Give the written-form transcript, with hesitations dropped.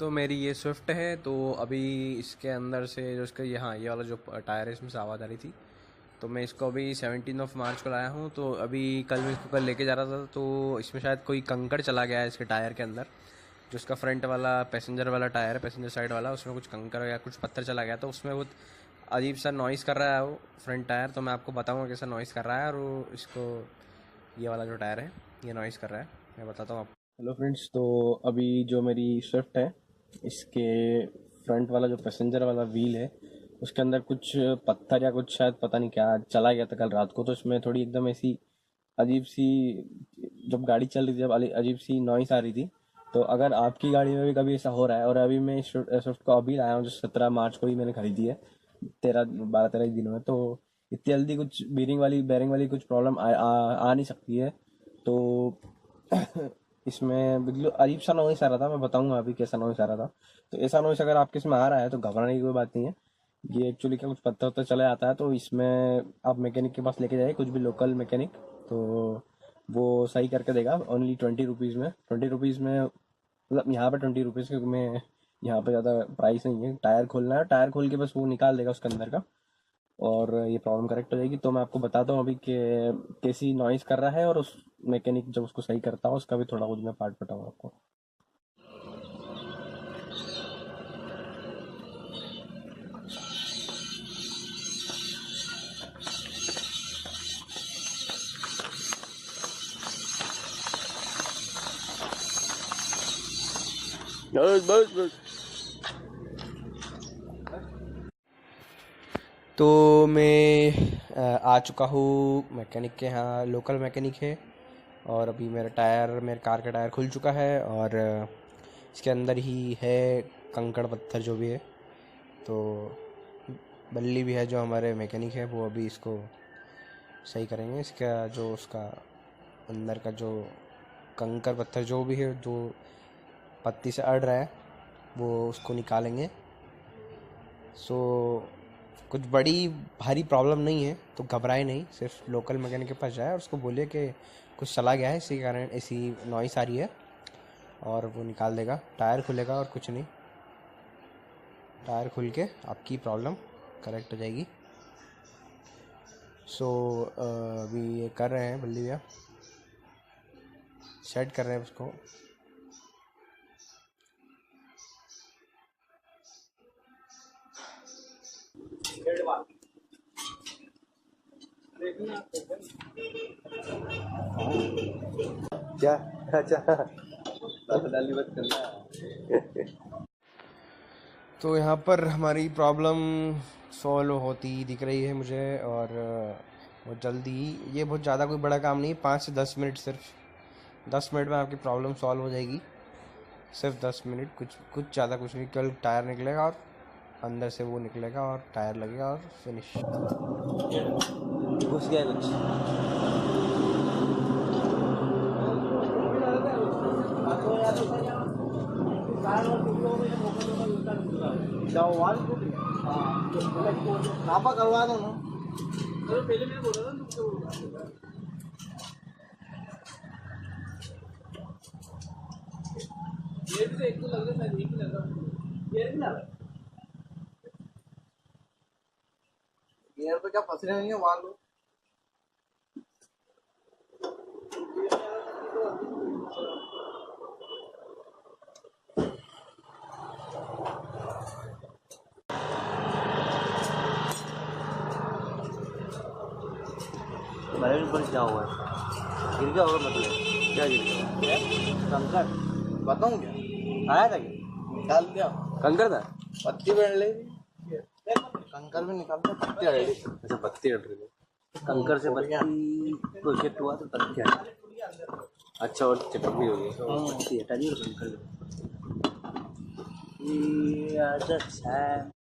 तो मेरी ये स्विफ्ट है। तो अभी इसके अंदर से जो इसका यहाँ ये वाला जो टायर है इसमें से आवाज़ आ रही थी। तो मैं इसको अभी 17 मार्च को लाया हूँ। तो अभी कल मैं इसको कल लेके जा रहा था, तो इसमें शायद कोई कंकड़ चला गया है इसके टायर के अंदर। जो इसका फ्रंट वाला पैसेंजर वाला टायर है, पैसेंजर साइड वाला, उसमें कुछ कंकड़ या कुछ पत्थर चला गया, तो उसमें बहुत अजीब सा नॉइज़ कर रहा है वो फ्रंट टायर। तो मैं आपको बताऊँगा कैसा नॉइज़ कर रहा है। और वो इसको ये वाला जो टायर है ये नॉइज़ कर रहा है, मैं बताता हूँ आपको। हेलो फ्रेंड्स, तो अभी जो मेरी स्विफ्ट है इसके फ्रंट वाला जो पैसेंजर वाला व्हील है उसके अंदर कुछ पत्थर या कुछ शायद पता नहीं क्या चला गया था कल रात को। तो इसमें थोड़ी एकदम ऐसी अजीब सी, जब गाड़ी चल रही थी जब अजीब सी नॉइस आ रही थी। तो अगर आपकी गाड़ी में भी कभी ऐसा हो रहा है, और अभी मैं स्विफ्ट को अभी लाया हूँ जो 17 मार्च को ही मैंने खरीदी है, 13 12 13 दिनों में, तो इतनी जल्दी कुछ बैरिंग वाली कुछ प्रॉब्लम आ नहीं सकती है। तो इसमें बिल्कुल अजीब सा नॉइस आ रहा था, मैं बताऊंगा अभी कैसा नॉइस आ रहा था। तो ऐसा नॉइस अगर आपके इसमें आ रहा है तो घबराने की कोई बात नहीं है। ये एक्चुअली क्या कुछ पत्थर वत्थर चला जाता है, तो इसमें आप मैकेनिक के पास लेके जाइए, कुछ भी लोकल मैकेनिक। तो वो सही करके देगा ओनली 20 रुपीज़ में। 20 रुपीज़ में मतलब यहाँ पे 20 रुपीज़, क्योंकि मैं यहाँ पे ज़्यादा प्राइस नहीं है। टायर खोलना है, टायर खोल के बस वो निकाल देगा उसके अंदर का, और ये प्रॉब्लम करेक्ट हो जाएगी। तो मैं आपको बताता हूँ अभी कि कैसी नॉइज़ कर रहा है, और उस मैकेनिक जब उसको सही करता हूँ उसका भी थोड़ा कुछ मैं पार्ट बताऊँगा आपको। बस बस बस। तो मैं आ चुका हूँ मैकेनिक के यहाँ, लोकल मैकेनिक है। और अभी मेरे कार का टायर खुल चुका है, और इसके अंदर ही है कंकड़ पत्थर जो भी है। तो बल्ली भी है जो हमारे मैकेनिक है, वो अभी इसको सही करेंगे। इसका जो उसका अंदर का जो कंकड़ पत्थर जो भी है, जो पत्ती से अड़ रहा है, वो उसको निकालेंगे। सो कुछ बड़ी भारी प्रॉब्लम नहीं है, तो घबराए नहीं। सिर्फ लोकल मैकेनिक के पास जाए और उसको बोलिए कि कुछ चला गया है, इसी कारण ऐसी नॉइस आ रही है, और वो निकाल देगा। टायर खुलेगा और कुछ नहीं, टायर खुल के आपकी प्रॉब्लम करेक्ट हो जाएगी। सो अभी ये कर रहे हैं बल्ली भैया, सेट कर रहे हैं उसको। क्या? अच्छा, डाली मत करना। तो यहाँ पर हमारी प्रॉब्लम सॉल्व होती दिख रही है मुझे, और बहुत जल्दी ही। ये बहुत ज़्यादा कोई बड़ा काम नहीं, 5 से 10 मिनट, सिर्फ 10 मिनट में आपकी प्रॉब्लम सॉल्व हो जाएगी। सिर्फ 10 मिनट, कुछ ज़्यादा कुछ नहीं। कल टायर निकलेगा और अंदर से वो निकलेगा और टायर लगेगा और फिनिश। घुस गया कुछ। नापा करवा दो ना। पहले मैं बोला था तुमको। ये भी तो एक तो लग रहा है, एक ही लग रहा है। ये नहीं लग रहा। गियर पे क्या फंस रहे हैं वहां लोग। मेरे ऊपर क्या हुआ है? गिर गया होगा मतलब। क्या गिर गया? कंकर। बताऊं क्या आया था? क्या निकाल दिया? कंकर था, पत्ती बढ़ ले। कंकर भी निकालता, पत्ती हट रही। अच्छा, पत्ती हट रही है। कंकर से पत्ती को इफेक्ट हुआ तो पत्ती हट। अच्छा, और चटनी हो गई। पत्ती हटा दी और कंकर। ये आदत है।